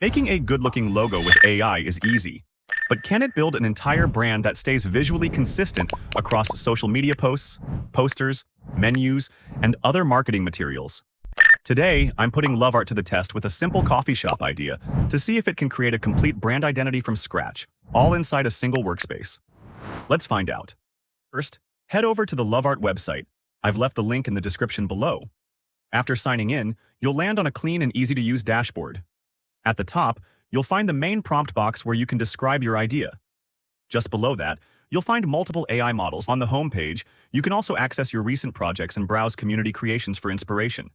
Making a good-looking logo with AI is easy, but can it build an entire brand that stays visually consistent across social media posts, posters, menus, and other marketing materials? Today, I'm putting Lovart to the test with a simple coffee shop idea to see if it can create a complete brand identity from scratch, all inside a single workspace. Let's find out. First, head over to the Lovart website. I've left the link in the description below. After signing in, you'll land on a clean and easy-to-use dashboard. At the top, you'll find the main prompt box where you can describe your idea. Just below that, you'll find multiple AI models. On the home page, you can also access your recent projects and browse community creations for inspiration.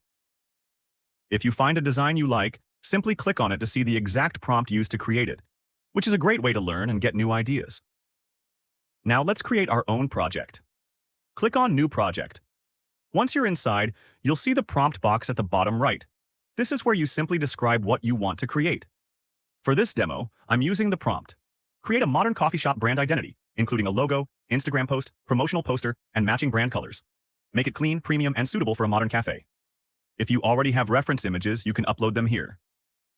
If you find a design you like, simply click on it to see the exact prompt used to create it, which is a great way to learn and get new ideas. Now let's create our own project. Click on New Project. Once you're inside, you'll see the prompt box at the bottom right. This is where you simply describe what you want to create. For this demo, I'm using the prompt. Create a modern coffee shop brand identity, including a logo, Instagram post, promotional poster, and matching brand colors. Make it clean, premium, and suitable for a modern cafe. If you already have reference images, you can upload them here.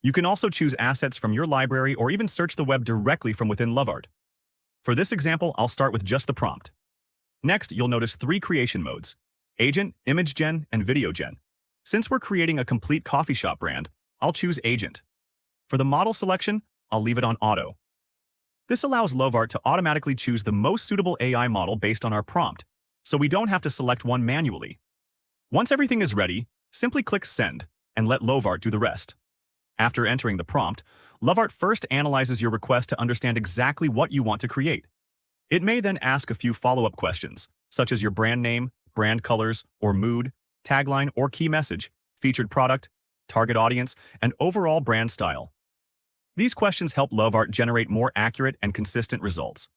You can also choose assets from your library or even search the web directly from within Lovart. For this example, I'll start with just the prompt. Next, you'll notice 3 creation modes: Agent, Image Gen, and Video Gen. Since we're creating a complete coffee shop brand, I'll choose Agent. For the model selection, I'll leave it on Auto. This allows Lovart to automatically choose the most suitable AI model based on our prompt, so we don't have to select one manually. Once everything is ready, simply click Send and let Lovart do the rest. After entering the prompt, Lovart first analyzes your request to understand exactly what you want to create. It may then ask a few follow-up questions, such as your brand name, brand colors, or mood, tagline or key message, featured product, target audience, and overall brand style. These questions help Lovart generate more accurate and consistent results.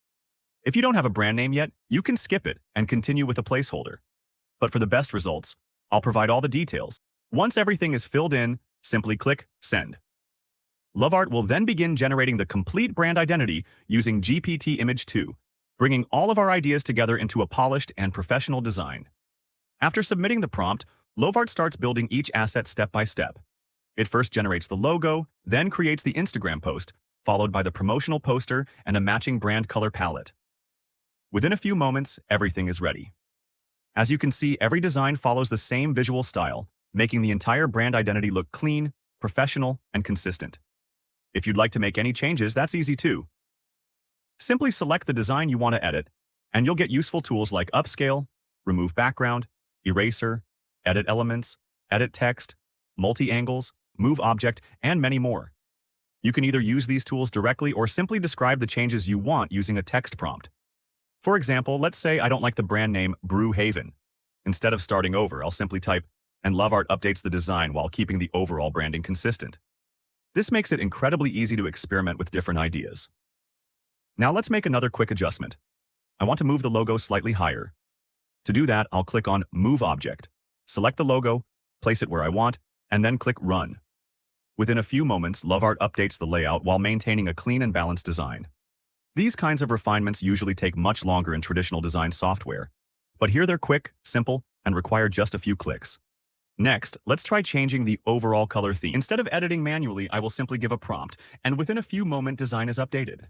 If you don't have a brand name yet, you can skip it and continue with a placeholder. But for the best results, I'll provide all the details. Once everything is filled in, simply click Send. Lovart will then begin generating the complete brand identity using GPT Image 2, bringing all of our ideas together into a polished and professional design. After submitting the prompt, Lovart starts building each asset step by step. It first generates the logo, then creates the Instagram post, followed by the promotional poster and a matching brand color palette. Within a few moments, everything is ready. As you can see, every design follows the same visual style, making the entire brand identity look clean, professional, and consistent. If you'd like to make any changes, that's easy too. Simply select the design you want to edit, and you'll get useful tools like Upscale, Remove Background, Eraser, Edit Elements, Edit Text, Multi-Angles, Move Object, and many more. You can either use these tools directly or simply describe the changes you want using a text prompt. For example, let's say I don't like the brand name Brew Haven. Instead of starting over, I'll simply type, and Lovart updates the design while keeping the overall branding consistent. This makes it incredibly easy to experiment with different ideas. Now let's make another quick adjustment. I want to move the logo slightly higher. To do that, I'll click on Move Object, select the logo, place it where I want, and then click Run. Within a few moments, Lovart updates the layout while maintaining a clean and balanced design. These kinds of refinements usually take much longer in traditional design software, but here they're quick, simple, and require just a few clicks. Next, let's try changing the overall color theme. Instead of editing manually, I will simply give a prompt, and within a few moments, design is updated.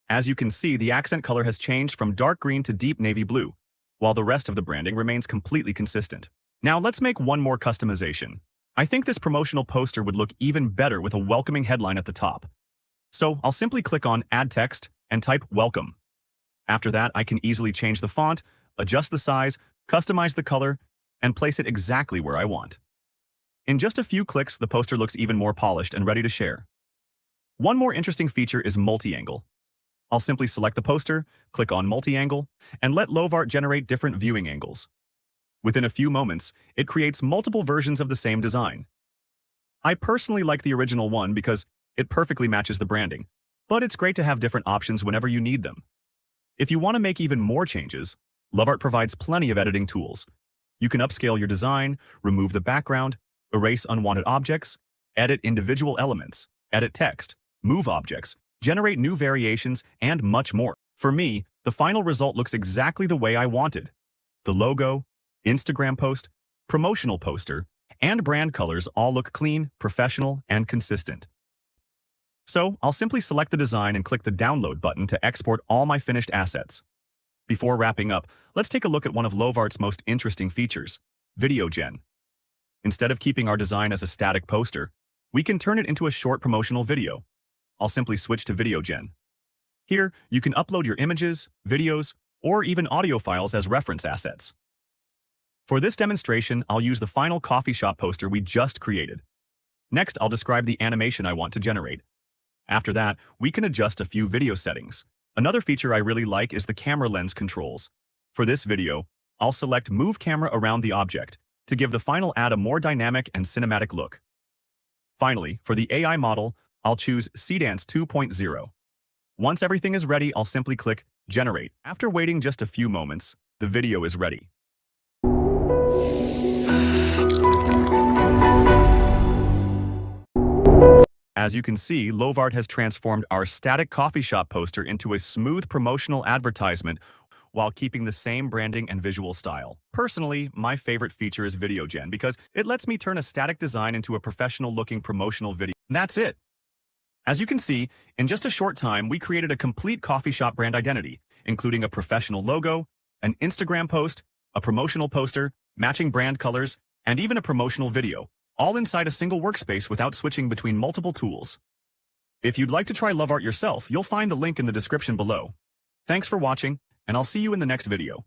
As you can see, the accent color has changed from dark green to deep navy blue, while the rest of the branding remains completely consistent. Now let's make one more customization. I think this promotional poster would look even better with a welcoming headline at the top. So I'll simply click on Add Text and type Welcome. After that, I can easily change the font, adjust the size, customize the color, and place it exactly where I want. In just a few clicks, the poster looks even more polished and ready to share. One more interesting feature is multi-angle. I'll simply select the poster, click on multi-angle, and let Lovart generate different viewing angles. Within a few moments, it creates multiple versions of the same design. I personally like the original one because it perfectly matches the branding, but it's great to have different options whenever you need them. If you want to make even more changes, Lovart provides plenty of editing tools. You can upscale your design, remove the background, erase unwanted objects, edit individual elements, edit text, move objects, generate new variations, and much more. For me, the final result looks exactly the way I wanted. The logo, Instagram post, promotional poster, and brand colors all look clean, professional, and consistent. So I'll simply select the design and click the download button to export all my finished assets. Before wrapping up, let's take a look at one of Lovart's most interesting features, Video Gen. Instead of keeping our design as a static poster, we can turn it into a short promotional video. I'll simply switch to Video Gen. Here, you can upload your images, videos, or even audio files as reference assets. For this demonstration, I'll use the final coffee shop poster we just created. Next, I'll describe the animation I want to generate. After that, we can adjust a few video settings. Another feature I really like is the camera lens controls. For this video, I'll select Move Camera around the object to give the final ad a more dynamic and cinematic look. Finally, for the AI model, I'll choose Seedance 2.0. Once everything is ready, I'll simply click Generate. After waiting just a few moments, the video is ready. As you can see, Lovart has transformed our static coffee shop poster into a smooth promotional advertisement while keeping the same branding and visual style. Personally, my favorite feature is Video Gen because it lets me turn a static design into a professional-looking promotional video. And that's it. As you can see, in just a short time, we created a complete coffee shop brand identity, including a professional logo, an Instagram post, a promotional poster, matching brand colors, and even a promotional video, all inside a single workspace without switching between multiple tools. If you'd like to try Lovart yourself, you'll find the link in the description below. Thanks for watching, and I'll see you in the next video.